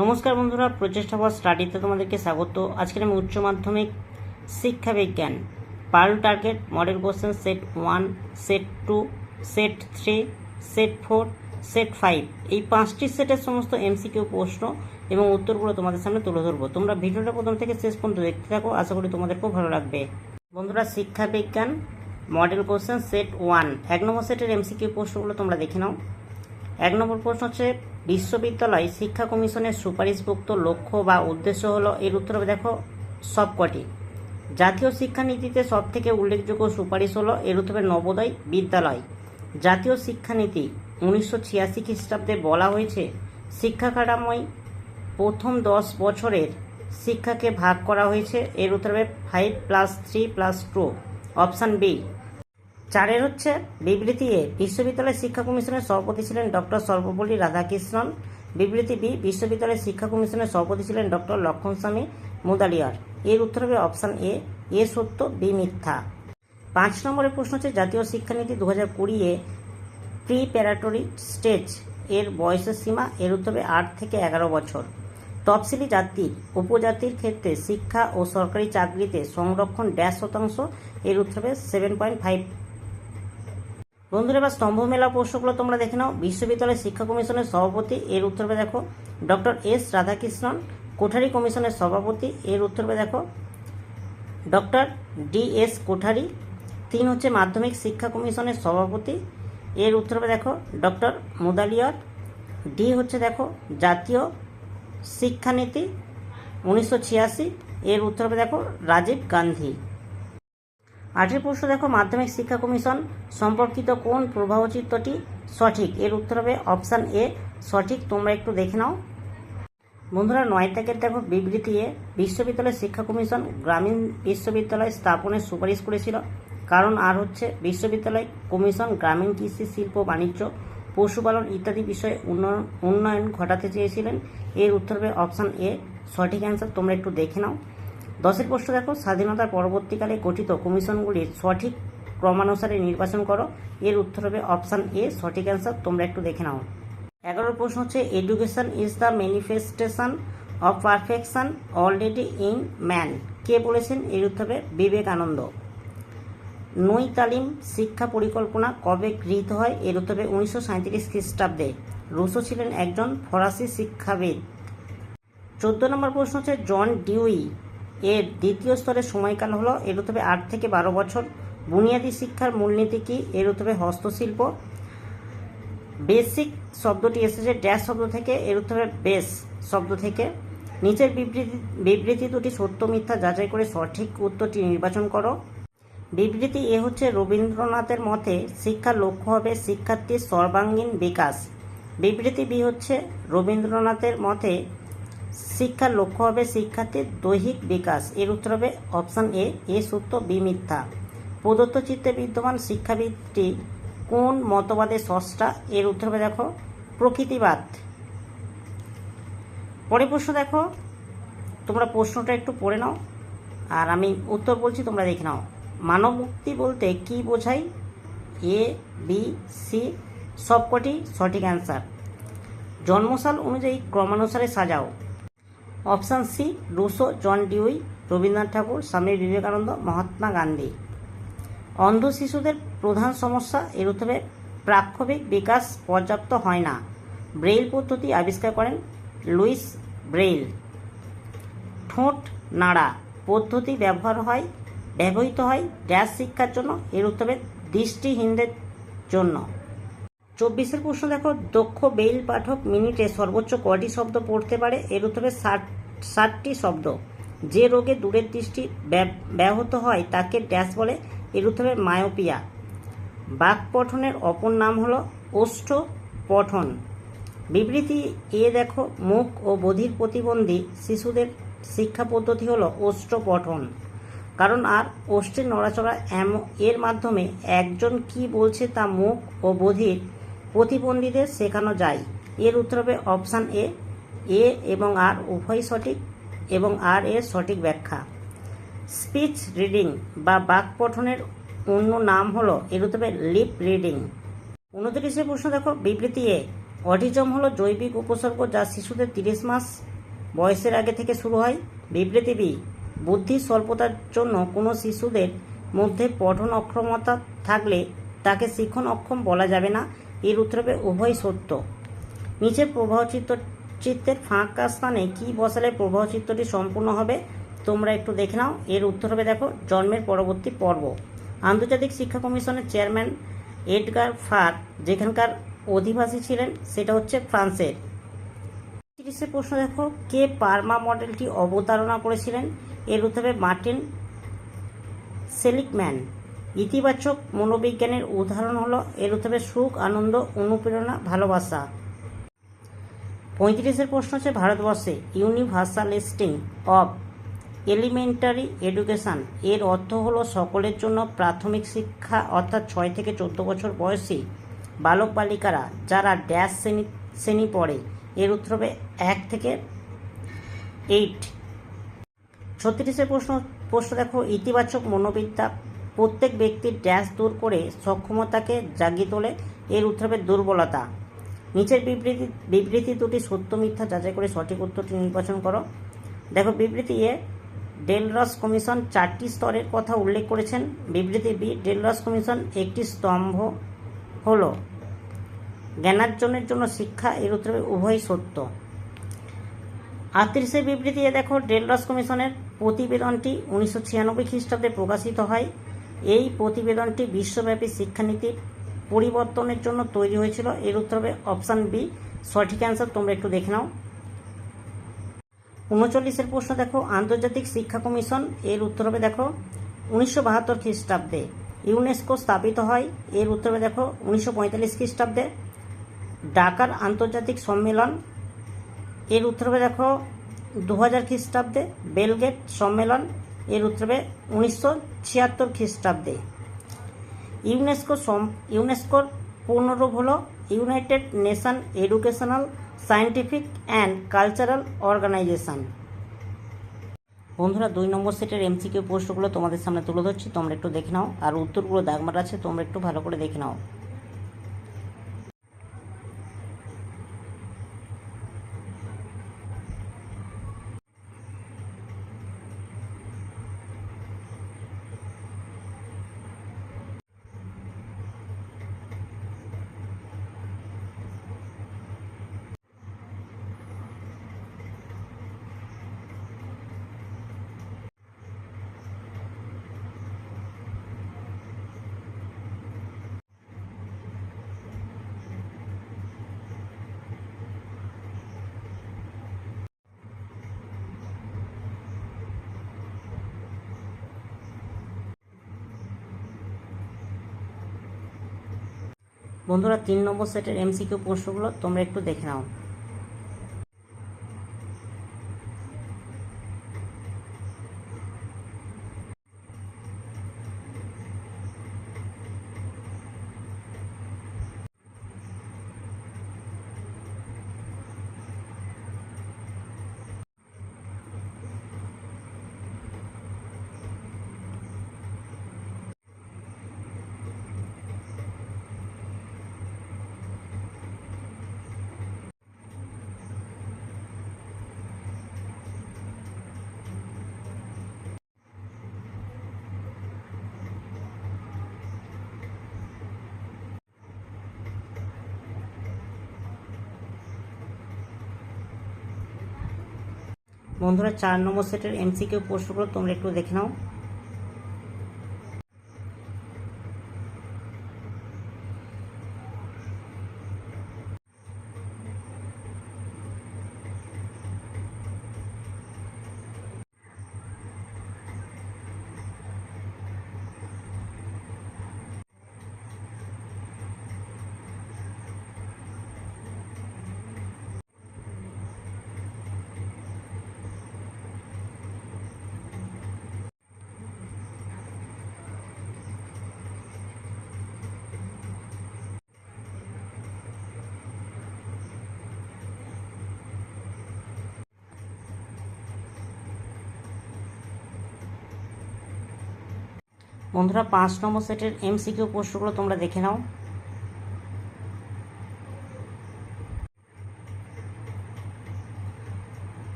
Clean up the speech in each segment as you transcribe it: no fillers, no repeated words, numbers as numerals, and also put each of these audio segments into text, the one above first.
নমস্কার বন্ধুরা, প্রচেষ্টা ফর স্টাডিতে তোমাদেরকে স্বাগত। আজকের আমি উচ্চ মাধ্যমিক শিক্ষা বিজ্ঞান Pearl target model question set 1, set 2, set 3, set 4, set 5 এই 5টি সেটের সমস্ত এমসিকিউ প্রশ্ন এবং উত্তরগুলো তোমাদের সামনে তুলে ধরবো। তোমরা ভিডিওটা প্রথম থেকে শেষ পর্যন্ত দেখতে থাকো, আশা করি তোমাদের খুব ভালো লাগবে। বন্ধুরা, শিক্ষা বিজ্ঞান মডেল কোশ্চেন সেট 1 1 নম্বর সেটের এমসিকিউ প্রশ্নগুলো তোমরা দেখে নাও। 1 নম্বর প্রশ্ন হচ্ছে, বিশ্ববিদ্যালয় শিক্ষা কমিশনের সুপারিশভুক্ত লক্ষ্য বা উদ্দেশ্য হলো, এর উত্তর হবে দেখো সবকটি। জাতীয় শিক্ষানীতিতে সবথেকে উল্লেখযোগ্য সুপারিশ হলো, এর উত্তর হবে নবোদয় বিদ্যালয়। জাতীয় শিক্ষানীতি 1986 খ্রিস্টাব্দে বলা হয়েছে, শিক্ষা কাঠামোয় প্রথম 10 বছরের শিক্ষাকে ভাগ করা হয়েছে, এর উত্তর হবে 5+3+2, অপশান বি। 4 হচ্ছে বিবৃতি এ, বিশ্ববিদ্যালয় শিক্ষা কমিশনের সভাপতি ছিলেন ডক্টর সর্বপল্লী রাধাকৃষ্ণন। বিবৃতি বি, বিশ্ববিদ্যালয় শিক্ষা কমিশনের সভাপতি ছিলেন ডক্টর লক্ষণস্বামী মুদালিয়ার। এর উত্তর হবে অপশান এ, এ সত্য বি মিথ্যা। 5 নম্বরের প্রশ্ন হচ্ছে, জাতীয় শিক্ষানীতি 2020 প্রিপারেটরি স্টেজ এর বয়সের সীমা, এর উত্তর হবে 8 থেকে 11 বছর। তফসিলি জাতির উপজাতির ক্ষেত্রে শিক্ষা ও সরকারি চাকরিতে সংরক্ষণ %, এর উত্তর হবে 7.5। বন্ধুরা, এবার স্তম্ভ মেলা প্রশ্নগুলো তোমরা দেখে নাও। বিশ্ববিদ্যালয় শিক্ষা কমিশনের সভাপতি, এর উত্তর হবে দেখো ডক্টর এস রাধাকৃষ্ণন। কোঠারি কমিশনের সভাপতি, এর উত্তর হবে দেখো ডক্টর ডি.এস. কোঠারি। 3 হচ্ছে মাধ্যমিক শিক্ষা কমিশনের সভাপতি, এর উত্তর হবে দেখো ডক্টর মুদালিয়ার। ডি হচ্ছে দেখো জাতীয় শিক্ষানীতি 1986, এর উত্তর হবে দেখো রাজীব গান্ধী। 8 প্রশ্ন দেখো, মাধ্যমিক শিক্ষা কমিশন সম্পর্কিত কোন প্রবাহচিত্রটি সঠিক, এর উত্তর হবে অপশান এ সঠিক। তোমরা একটু দেখে নাও। বন্ধুরা, 9 দাগের দেখো বিবৃতি এ, বিশ্ববিদ্যালয় শিক্ষা কমিশন গ্রামীণ বিশ্ববিদ্যালয় স্থাপনের সুপারিশ করেছিল। কারণ আর হচ্ছে, বিশ্ববিদ্যালয় কমিশন গ্রামীণ কৃষি, শিল্প, বাণিজ্য, পশুপালন ইত্যাদি বিষয়ে উন্নয়ন ঘটাতে চেয়েছিলেন। এর উত্তর হবে অপশান এ সঠিক অ্যান্সার। তোমরা একটু দেখে নাও। 10 প্রশ্ন দেখো, স্বাধীনতার পরবর্তীকালে গঠিত কমিশনগুলির সঠিক ক্রমানুসারে নির্বাচন করো। এর উত্তর হবে অপশান এ সঠিক অ্যান্সার। তোমরা একটু দেখে নাও। 11 প্রশ্ন হচ্ছে, education is the manifestation of perfection already in man, কে বলেছেন? এর উত্তর হবে বিবেকানন্দ। নই তালিম শিক্ষা পরিকল্পনা কবে গৃহীত হয়? এর উত্তর হবে 1937 খ্রিস্টাব্দে। রুসো ছিলেন একজন ফরাসি শিক্ষাবিদ। 14 নম্বর প্রশ্ন হচ্ছে, জন ডিউই এর দ্বিতীয় স্তরের সময়কাল হলো, এর উত্তর হবে 8 থেকে 12 বছর। বুনিয়াদী শিক্ষার মূলনীতি কি? এর উত্তর হবে হস্তশিল্প। বেসিক শব্দটি এসেছে ড্যাশ শব্দ থেকে, এর উত্তর হবে বেস শব্দ থেকে। নিচের বিবৃতি দুটি সত্য মিথ্যা যাচাই করে সঠিক উত্তরটি নির্বাচন করো। বিবৃতি এ হচ্ছে, রবীন্দ্রনাথের মতে শিক্ষার লক্ষ্য হবে শিক্ষার্থীর সর্বাঙ্গীন বিকাশ। বিবৃতি বি হচ্ছে, রবীন্দ্রনাথের মতে শিক্ষার লক্ষ্য হবে শিক্ষার্থীর দৈহিক বিকাশ। এর উত্তর হবে অপশান এ, এ সত্য বি মিথ্যা। প্রদত্ত চিত্রে বিদ্যমান শিক্ষাবিদটি কোন মতবাদের স্রষ্টা? এর উত্তর হবে দেখো প্রকৃতিবাদ। পরের প্রশ্ন দেখো, তোমরা প্রশ্নটা একটু পড়ে নাও আর আমি উত্তর বলছি, তোমরা দেখে নাও। মানব মুক্তি বলতে কি বোঝায়? এ, বি, সি সবকটি সঠিক অ্যান্সার। জন্মসাল অনুযায়ী ক্রমানুসারে সাজাও। Option C Rousseau, John Dewey, Rabindranath Thakur, Swami Vivekananda, Mahatma Gandhi. অন্ধ শিশুদের প্রধান সমস্যা? এর উত্তর হবে প্রাক্ষবিক বিকাশ পর্যাপ্ত হয় না। ব্রেইল পদ্ধতি আবিষ্কার করেন লুইস ব্রেইল। ঠোঁট নাড়া পদ্ধতি ব্যবহৃত হয় ড্যাশ শিক্ষার জন্য? এর উত্তর হবে দৃষ্টিহীনদের জন্য। 24 প্রশ্ন দেখো, দক্ষ বেইল পাঠক মিনিটে সর্বোচ্চ কটি শব্দ পড়তে পারে? এর উত্তর হবে 60টি শব্দ। যে রোগে দূরের দৃষ্টি ব্যাহত হয় তাকে ড্যাশ বলে? এর উত্তর হবে মায়োপিয়া। বাক পঠনের অপর নাম হলো ওষ্ঠ পঠন। বিবৃতি এ দেখো, মুখ ও বধির প্রতিবন্ধী শিশুদের শিক্ষা পদ্ধতি হলো ওষ্ঠ পঠন। কারণ আর ওষ্ঠের নড়াচড়া এর মাধ্যমে একজন কি বলছে তা মুখ ও বধির প্রতিবন্ধীদের শেখানো যায়। এর উত্তর হবে অপশান এ, এ এবং আর উভয় সঠিক এবং আর এর সঠিক ব্যাখ্যা। স্পিচ রিডিং বা বাক পঠনের অন্য নাম হলো, এর উত্তর হবে লিপ রিডিং। 29 প্রশ্ন দেখো, বিবৃতি এ অটিজম হলো জৈবিক উপসর্গ যা শিশুদের 30 মাস বয়সের আগে থেকে শুরু হয়। বিবৃতি বি, বুদ্ধির স্বল্পতার জন্য কোনো শিশুদের মধ্যে পঠন অক্ষমতা থাকলে তাকে শিখন অক্ষম বলা যাবে না। এর উত্তর হবে উভয় সত্য। নিচের প্রবাহ চিত্রের ফাঁকা স্থানে কি বসালে প্রবাহ চিত্রটি সম্পূর্ণ হবে তোমরা একটু দেখে নাও। এর উত্তর হবে দেখো জন্মের পরবর্তী পর্ব। আন্তর্জাতিক শিক্ষা কমিশনের চেয়ারম্যান এডগার ফার যেখানকার অধিবাসী ছিলেন সেটা হচ্ছে ফ্রান্সের। 30 প্রশ্ন দেখো, কে পার্মা মডেলটি অবতারণা করেছিলেন? এর উত্তর হবে মার্টিন সেলিকম্যান। ইতিবাচক মনোবিজ্ঞানের উদাহরণ হলো, এর উত্তর হবে সুখ, আনন্দ, অনুপ্রেরণা, ভালোবাসা। 35 প্রশ্ন হচ্ছে ভারতবর্ষে ইউনিভার্সালিস্টিং অফ এলিমেন্টারি এডুকেশন এর অর্থ হলো সকলের জন্য প্রাথমিক শিক্ষা, অর্থাৎ 6 থেকে 14 বছর বয়সী বালক বালিকারা যারা ড্যাশ শ্রেণী পড়ে। এর উত্তর হবে 1 থেকে 8। 36 প্রশ্ন দেখো, ইতিবাচক মনোবিদ্যা প্রত্যেক ব্যক্তির ড্যাশ দূর করে সক্ষমতাকে জাগিয়ে তোলে। এর উত্তর হবে দুর্বলতা। নিচের বিবৃতি দুটি সত্য মিথ্যা যাচাই করে সঠিক উত্তরটি নির্বাচন করো। দেখো, বিবৃতি এ, ডেলরস কমিশন 4টি স্তরের কথা উল্লেখ করেছেন। বিবৃতি বি, ডেলরস কমিশন একটি স্তম্ভ হলো জ্ঞানার্জনের জন্য শিক্ষা। এর উত্তর হবে উভয় সত্য। 38 বিবৃতি এ দেখো, ডেলরস কমিশনের প্রতিবেদনটি 1996 খ্রিস্টাব্দে প্রকাশিত হয়। এই প্রতিবেদনটি বিশ্বব্যাপী শিক্ষানীতির পরিবর্তনের জন্য তৈরি হয়েছিল। এর উত্তর হবে অপশান বি সঠিক অ্যান্সার। তোমরা একটু দেখে নাও। 39 প্রশ্ন দেখো, আন্তর্জাতিক শিক্ষা কমিশন এর উত্তর হবে দেখো 1972 খ্রিস্টাব্দে। ইউনেস্কো স্থাপিত হয়। এর উত্তর হবে দেখো 1945 খ্রিস্টাব্দে। ঢাকার আন্তর্জাতিক সম্মেলন এর উত্তর হবে দেখো 2000 খ্রিস্টাব্দে। বেলগ্রেড সম্মেলন এর উত্তর হবে 1976 খ্রিস্টাব্দে। ইউনেস্কোর পূর্ণরূপ হল United Nation Educational, Scientific and Cultural Organization. বন্ধুরা, 2 নম্বর সেটের এমসিকিউ প্রশ্নগুলো তোমাদের সামনে তুলে ধরছি, তোমরা একটু দেখে নাও। আর উত্তরগুলো দাগমার আছে, তোমরা একটু ভালো করে দেখে নাও। বন্ধুরা, 3 নম্বর সেটের এমসিকিউ প্রশ্নগুলো তোমরা একটু দেখে নাও। বন্ধুরা, 4 নম্বর সেটের এমসিকিউ প্রশ্নগুলো তোমরা একটু দেখে নাও। বন্ধুরা, 5 নম্বর সেটের এমসিকিউ প্রশ্নগুলো তোমরা দেখে নাও।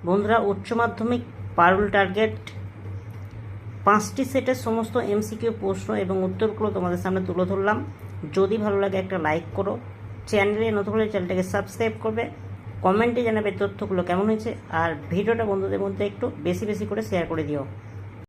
বন্ধুরা, উচ্চ মাধ্যমিক পারুল টার্গেট 5টি সেটের সমস্ত এমসিকিউ প্রশ্ন এবং উত্তরগুলো তোমাদের সামনে তুলে ধরলাম। যদি ভালো লাগে একটা লাইক করো, চ্যানেলে নতুন হলে চ্যানেলটাকে সাবস্ক্রাইব করবে, কমেন্টে জানাবে তথ্যগুলো কেমন হয়েছে, আর ভিডিওটা বন্ধুদের মধ্যে একটু বেশি বেশি করে শেয়ার করে দিও।